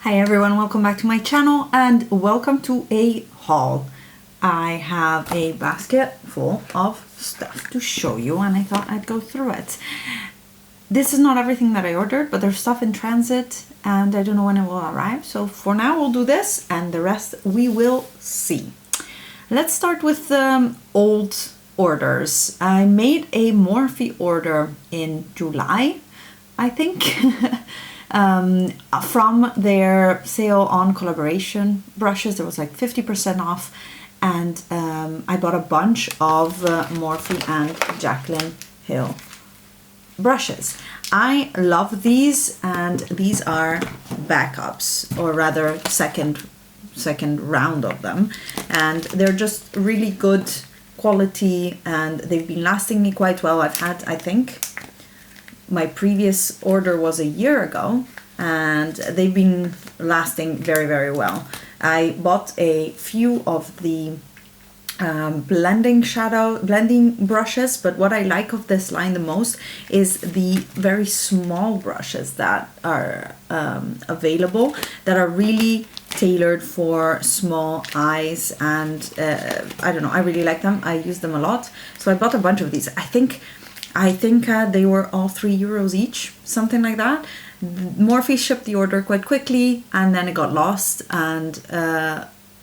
Hi everyone, welcome back to my channel and welcome to a haul. I have a basket full of stuff to show you and I thought I'd go through it. This is not everything that I ordered, but there's stuff in transit and I don't know when it will arrive. So for now we'll do this and the rest we will see. Let's start with the old orders. I made a Morphe order in July, I think. From their sale on collaboration brushes. There was like 50% off and I bought a bunch of Morphe and Jaclyn Hill brushes. I love these and these are backups, or rather second round of them, and they're just really good quality and they've been lasting me quite well. I've had, I think, my previous order was a year ago and they've been lasting very, very well. I bought a few of the blending brushes, but what I like of this line the most is the very small brushes that are available, that are really tailored for small eyes, and I don't know, I really like them. I use them a lot, so I bought a bunch of these. I think they were all €3 each, something like that. Morphe shipped the order quite quickly and then it got lost, and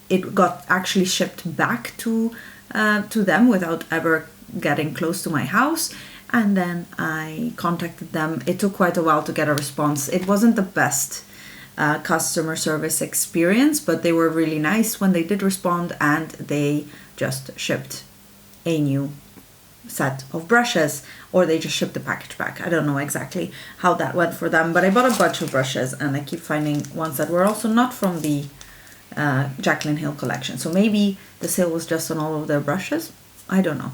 it got actually shipped back to them without ever getting close to my house. And then I contacted them. It took quite a while to get a response. It wasn't the best customer service experience, but they were really nice when they did respond, and they just shipped a new set of brushes, or they just shipped the package back. I don't know exactly how that went for them, but I bought a bunch of brushes and I keep finding ones that were also not from the Jaclyn Hill collection. So maybe the sale was just on all of their brushes. I don't know.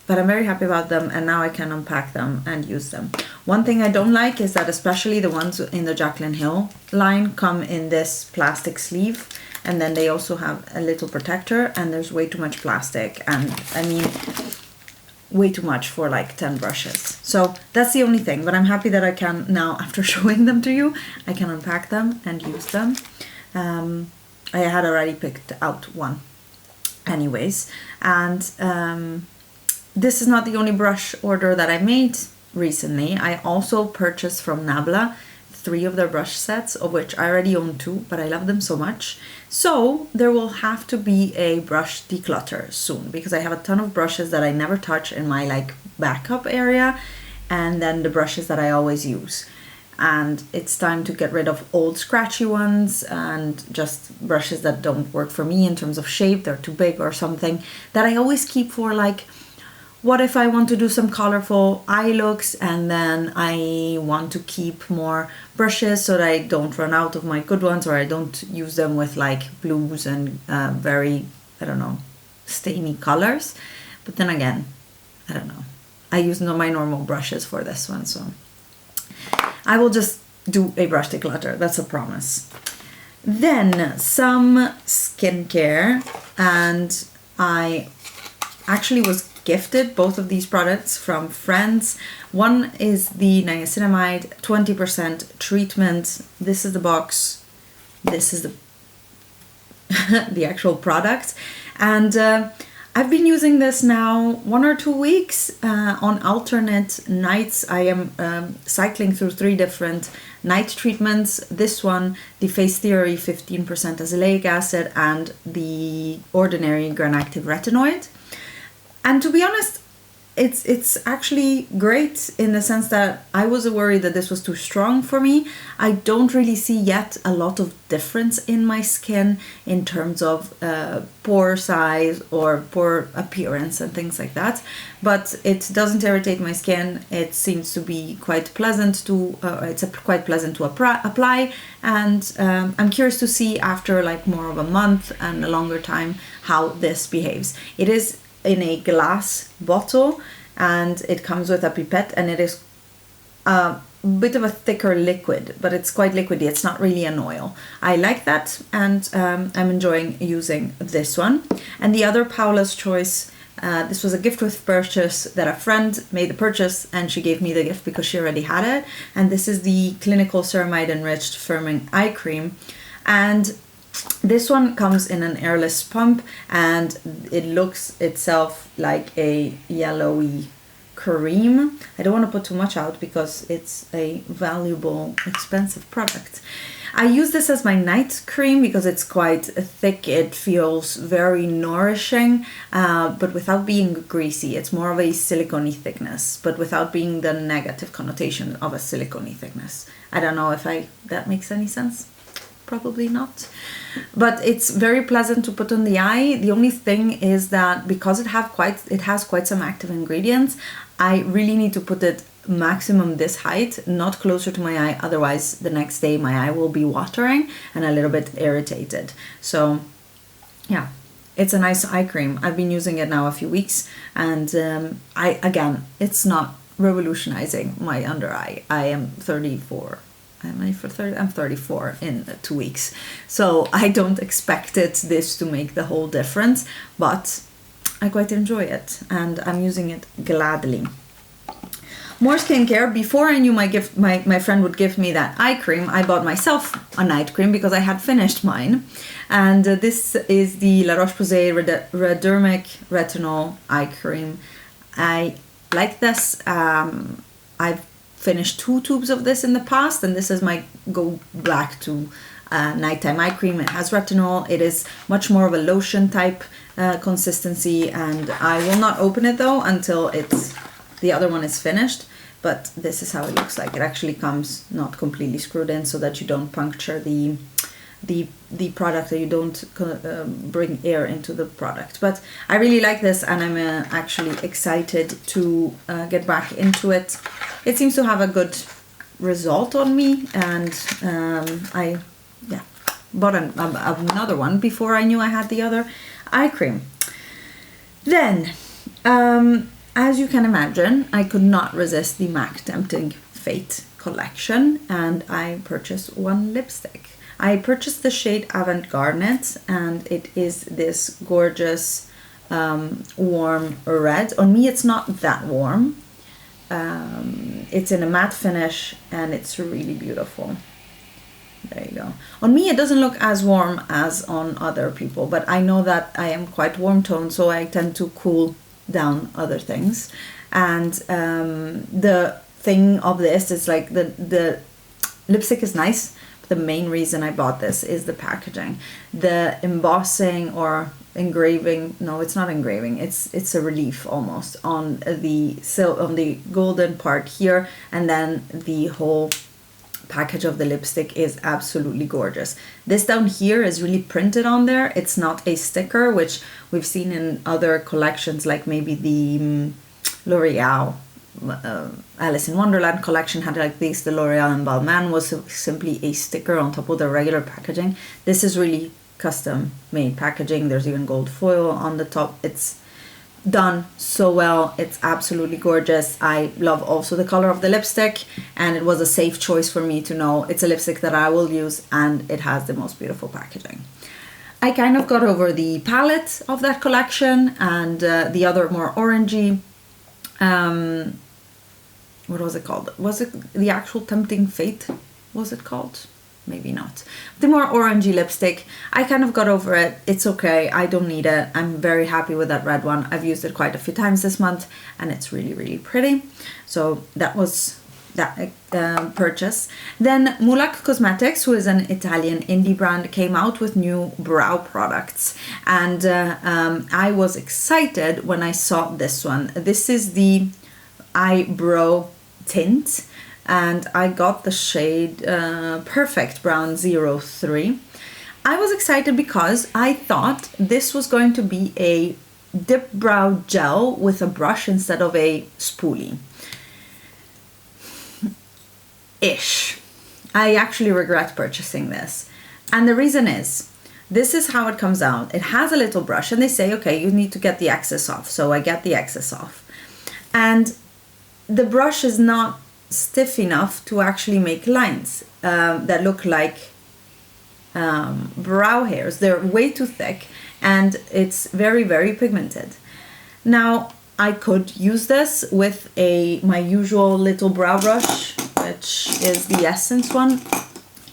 But I'm very happy about them, and now I can unpack them and use them. One thing I don't like is that especially the ones in the Jaclyn Hill line come in this plastic sleeve, and then they also have a little protector, and there's way too much plastic, and I mean way too much for like 10 brushes. So that's the only thing, but I'm happy that I can now, after showing them to you, I can unpack them and use them. I had already picked out one anyways, and this is not the only brush order that I made recently. I also purchased from Nabla 3 of their brush sets, of which I already own 2, but I love them so much. So there will have to be a brush declutter soon, because I have a ton of brushes that I never touch in my like backup area, and then the brushes that I always use. And it's time to get rid of old scratchy ones and just brushes that don't work for me in terms of shape. They're too big or something, that I always keep for like, what if I want to do some colorful eye looks and then I want to keep more brushes so that I don't run out of my good ones, or I don't use them with like blues and very, I don't know, stainy colors. But then again, I don't know. I use my normal brushes for this one, so I will just do a brush declutter. That's a promise. Then some skincare, and I actually was gifted both of these products from friends. One is the Niacinamide 20% treatment. This is the box. This is the the actual product, and I've been using this now 1 or 2 weeks on alternate nights. I am cycling through 3 different night treatments. This one, the Face Theory 15% azelaic acid, and the ordinary Granactive retinoid. And to be honest, it's actually great in the sense that I was worried that this was too strong for me. I don't really see yet a lot of difference in my skin in terms of pore size or pore appearance and things like that. But it doesn't irritate my skin. It seems to be quite pleasant to, quite pleasant to apply. And I'm curious to see after like more of a month and a longer time how this behaves. It is in a glass bottle and it comes with a pipette, and it is a bit of a thicker liquid, but it's quite liquidy. It's not really an oil. I like that, and I'm enjoying using this one. And the other Paula's Choice This was a gift with purchase that a friend made the purchase and she gave me the gift because she already had it. And this is the Clinical Ceramide Enriched Firming Eye Cream. And this one comes in an airless pump and it looks itself like a yellowy cream. I don't want to put too much out because it's a valuable, expensive product. I use this as my night cream because it's quite thick. It feels very nourishing, but without being greasy. It's more of a silicone-y thickness, but without being the negative connotation of a silicone-y thickness. I don't know if that makes any sense. Probably not. But it's very pleasant to put on the eye. The only thing is that because it has quite some active ingredients, I really need to put it maximum this height, not closer to my eye, otherwise the next day my eye will be watering and a little bit irritated. So yeah, it's a nice eye cream. I've been using it now a few weeks, and again, it's not revolutionizing my under eye. I am 34. Am I for 30? I'm 34 in 2 weeks. So I don't expect this to make the whole difference, but I quite enjoy it and I'm using it gladly. More skincare. Before I knew my friend would give me that eye cream, I bought myself a night cream because I had finished mine. And this is the La Roche-Posay Redermic Retinol eye cream. I like this. I've finished 2 tubes of this in the past, and this is my go back to nighttime eye cream. It has retinol. It is much more of a lotion type consistency, and I will not open it though until the other one is finished. But this is how it looks like. It actually comes not completely screwed in so that you don't puncture the product, that you don't bring air into the product. But I really like this, and I'm actually excited to get back into it. It seems to have a good result on me, and I bought another one before I knew I had the other eye cream. Then as you can imagine, I could not resist the MAC Tempting Fate collection, and I purchased one lipstick. I purchased the shade Avant Garnet, and it is this gorgeous warm red. On me it's not that warm. It's in a matte finish and it's really beautiful. There you go. On me it doesn't look as warm as on other people, but I know that I am quite warm toned, so I tend to cool down other things. And the thing of this is like the lipstick is nice. The main reason I bought this is the packaging. The embossing or engraving, no, it's not engraving, it's a relief almost on the golden part here, and then the whole package of the lipstick is absolutely gorgeous. This down here is really printed on there. It's not a sticker, which we've seen in other collections, like maybe the L'Oreal Alice in Wonderland collection had like this. The L'Oreal and Balmain was simply a sticker on top of the regular packaging. This is really custom made packaging. There's even gold foil on the top. It's done so well. It's absolutely gorgeous. I love also the color of the lipstick, and it was a safe choice for me to know it's a lipstick that I will use, and it has the most beautiful packaging. I kind of got over the palette of that collection and the other more orangey what was it called? Was it the actual Tempting Fate? Was it called? Maybe not. The more orangey lipstick, I kind of got over it. It's okay. I don't need it. I'm very happy with that red one. I've used it quite a few times this month, and it's really, really pretty. So that was that purchase. Then Moulak Cosmetics, who is an Italian indie brand, came out with new brow products, and I was excited when I saw this one. This is the Eyebrow Tint, and I got the shade Perfect Brown 03. I was excited because I thought this was going to be a dip brow gel with a brush instead of a spoolie. Ish. I actually regret purchasing this. And the reason is, this is how it comes out. It has a little brush, and they say, okay, you need to get the excess off. So I get the excess off. And the brush is not stiff enough to actually make lines that look like brow hairs. They're way too thick, and it's very, very pigmented. Now, I could use this with my usual little brow brush, which is the Essence one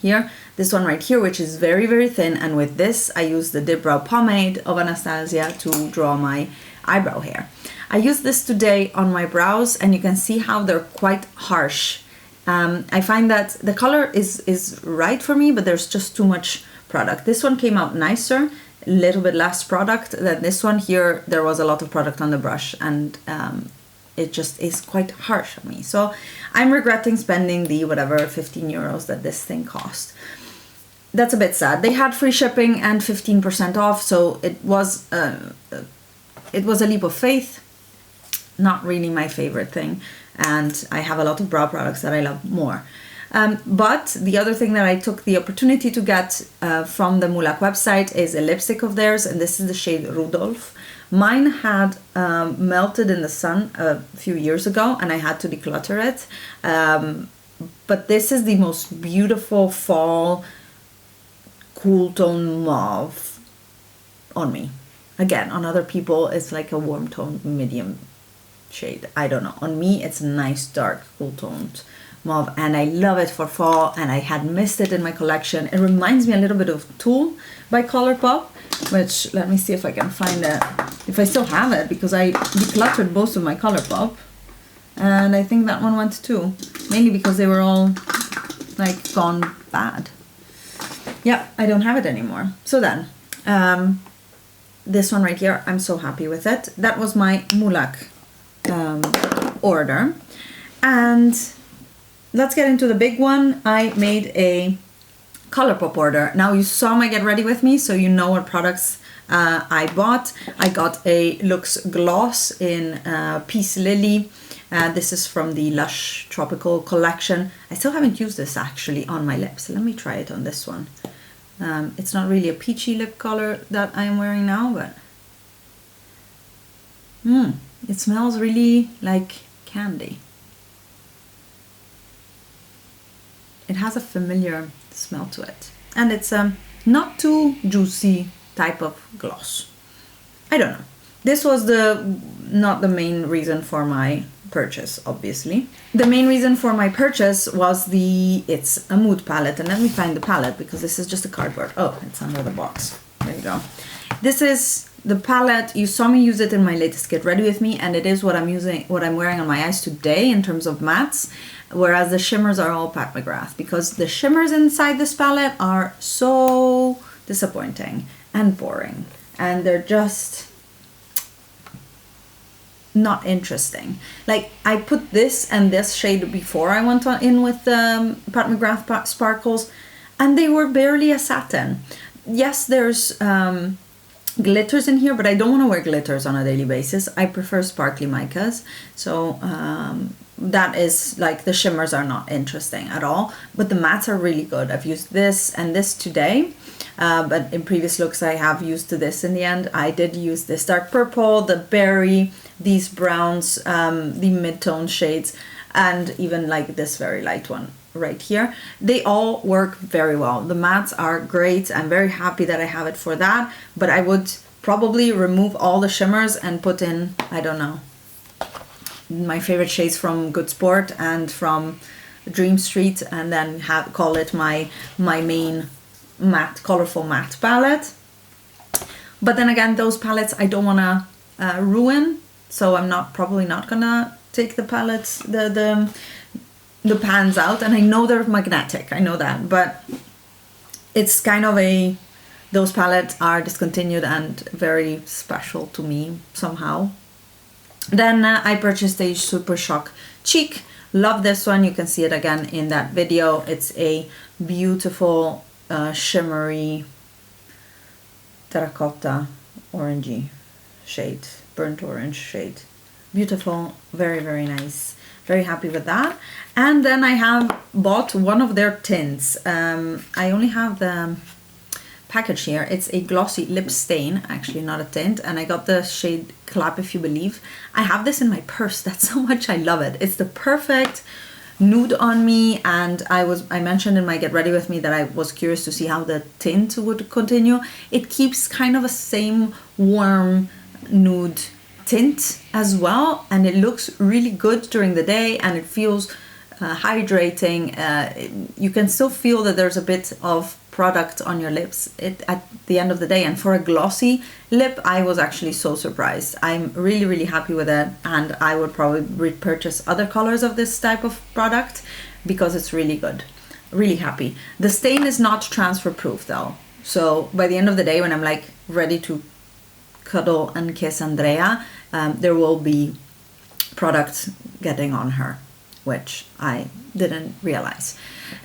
here. This one right here, which is very, very thin. And with this, I use the Dip Brow Pomade of Anastasia to draw my eyebrow hair. I used this today on my brows, and you can see how they're quite harsh. I find that the color is right for me, but there's just too much product. This one came out nicer, a little bit less product than this one. Here there was a lot of product on the brush, and it just is quite harsh on me. So I'm regretting spending the whatever 15 euros that this thing cost. That's a bit sad. They had free shipping and 15% off, so it was a leap of faith. Not really my favorite thing, and I have a lot of brow products that I love more. But the other thing that I took the opportunity to get from the Mulac website is a lipstick of theirs, and this is the shade Rudolph. Mine had melted in the sun a few years ago, and I had to declutter it. But this is the most beautiful fall cool tone mauve on me. Again, on other people, it's like a warm tone medium shade. I don't know. On me, it's a nice dark cool toned mauve, and I love it for fall, and I had missed it in my collection. It reminds me a little bit of Tool by Colourpop, which, let me see if I can find it, if I still have it, because I decluttered most of my Colourpop, and I think that one went too, mainly because they were all like gone bad. Yeah, I don't have it anymore. So then, this one right here, I'm so happy with it. That was my Mulac order. And let's get into the big one. I made a Colourpop order. Now you saw my Get Ready With Me, so you know what products I bought. I got a Luxe Gloss in Peace Lily. This is from the Lush Tropical Collection. I still haven't used this actually on my lips. Let me try it on this one. It's not really a peachy lip color that I am wearing now, but it smells really like candy. It has a familiar smell to it, and it's not too juicy type of gloss. I don't know. This was not the main reason for my purchase, obviously. The main reason for my purchase was it's a mood palette, and let me find the palette because this is just a cardboard. Oh, it's under the box. There you go. This is the palette. You saw me use it in my latest Get Ready With Me, and it is what I'm wearing on my eyes today in terms of mattes, whereas the shimmers are all Pat McGrath, because the shimmers inside this palette are so disappointing and boring, and they're just not interesting. Like, I put this and this shade before I went in with the Pat McGrath sparkles, and they were barely a satin. Yes, there's glitters in here, but I don't want to wear glitters on a daily basis. I prefer sparkly micas, so that is like, the shimmers are not interesting at all, but the mattes are really good. I've used this and this today, but in previous looks I have used this in the end. I did use this dark purple, the berry, these browns, the mid-tone shades, and even like this very light one right here. They all work very well. The mattes are great. I'm very happy that I have it for that, but I would probably remove all the shimmers and put in, I don't know, my favorite shades from Good Sport and from Dream Street, and then call it my main matte, colorful matte palette. But then again, those palettes I don't want to ruin, so I'm probably not gonna take the palettes, the pans out. And I know they're magnetic, I know that, but it's kind of those palettes are discontinued and very special to me somehow. Then I purchased a Super Shock Cheek. Love this one. You can see it again in that video. It's a beautiful shimmery terracotta orangey shade, burnt orange shade. Beautiful, very, very nice. Very happy with that. And then I have bought one of their tints. I only have the package here. It's a glossy lip stain, actually not a tint, and I got the shade Clap If You Believe. I have this in my purse. That's how much I love it. It's the perfect nude on me, and I mentioned in my Get Ready With Me that I was curious to see how the tint would continue. It keeps kind of a same warm nude tint as well, and it looks really good during the day, and it feels hydrating. You can still feel that there's a bit of product on your lips at the end of the day, and for a glossy lip I was actually so surprised. I'm really happy with it, and I would probably repurchase other colors of this type of product because it's really good. Really happy. The stain is not transfer proof though, so by the end of the day when I'm like ready to cuddle and kiss Andrea, there will be product getting on her, which I didn't realize.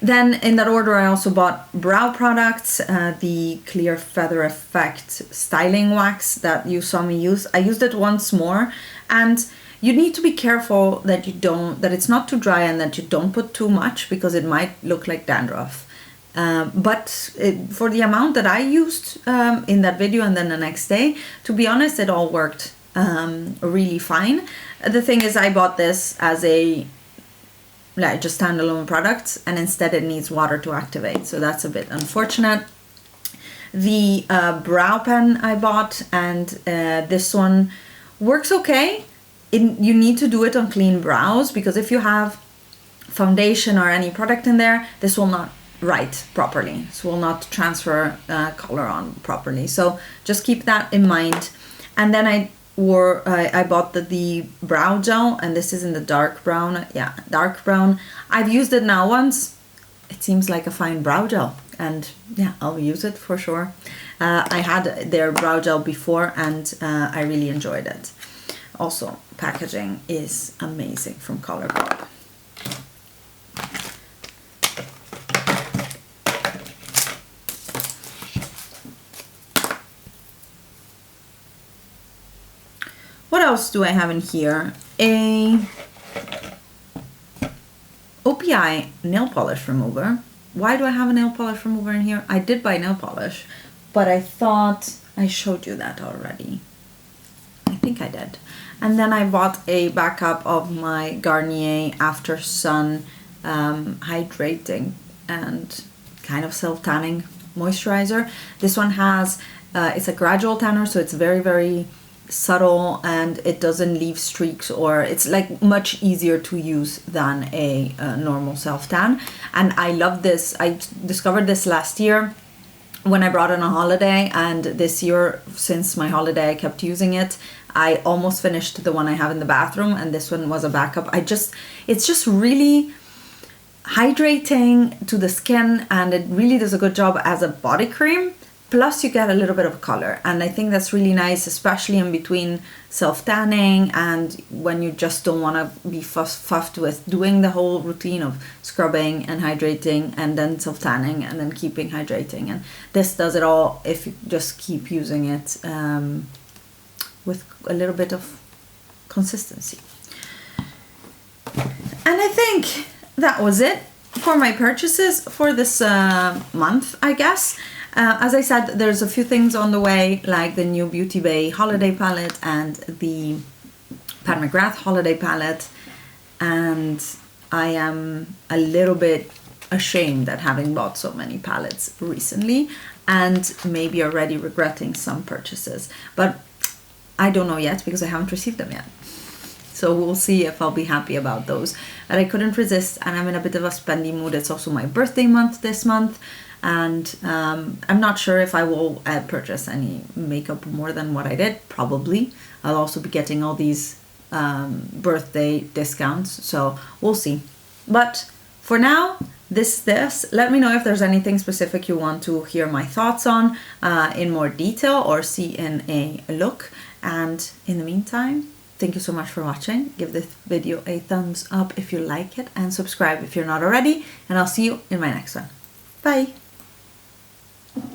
Then in that order I also bought brow products, the Clear Feather Effect styling wax that you saw me use. I used it once more, and you need to be careful that it's not too dry and that you don't put too much, because it might look like dandruff. For the amount that I used in that video and then the next day, to be honest, it all worked really fine. The thing is, I bought this as a just standalone product, and instead it needs water to activate, so that's a bit unfortunate. The brow pen I bought, and this one works okay. You need to do it on clean brows, because if you have foundation or any product in there, this will not write properly. This will not transfer color on properly, so just keep that in mind. And then I bought the brow gel, and this is in the dark brown. Yeah, dark brown. I've used it now once. It seems like a fine brow gel, and yeah, I'll use it for sure. I had their brow gel before, and I really enjoyed it. Also, packaging is amazing from Colourpop. What else do I have in here? A OPI nail polish remover. Why do I have a nail polish remover in here? I did buy nail polish, but I thought I showed you that already. I think I did. And then I bought a backup of my Garnier After Sun hydrating and kind of self-tanning moisturizer. This one has, it's a gradual tanner, so it's very subtle, and it doesn't leave streaks, or it's like much easier to use than a normal self-tan. And I love this. I discovered this last year when I brought it on holiday, and this year, since my holiday, I kept using it. I almost finished the one I have in the bathroom, and this one was a backup. It's just really hydrating to the skin, and it really does a good job as a body cream. Plus you get a little bit of color, and I think that's really nice, especially in between self-tanning and when you just don't want to be fussed with doing the whole routine of scrubbing and hydrating and then self-tanning and then keeping hydrating. And this does it all if you just keep using it with a little bit of consistency. And I think that was it for my purchases for this month, I guess. As I said, there's a few things on the way, like the new Beauty Bay holiday palette and the Pat McGrath holiday palette, and I am a little bit ashamed at having bought so many palettes recently, and maybe already regretting some purchases, but I don't know yet because I haven't received them yet. So we'll see if I'll be happy about those. But I couldn't resist, and I'm in a bit of a spendy mood. It's also my birthday month this month, and I'm not sure if I will purchase any makeup more than what I did. Probably. I'll also be getting all these birthday discounts, so we'll see. But for now, this. Let me know if there's anything specific you want to hear my thoughts on in more detail or see in a look. And in the meantime, thank you so much for watching. Give this video a thumbs up if you like it, and subscribe if you're not already, and I'll see you in my next one. Bye!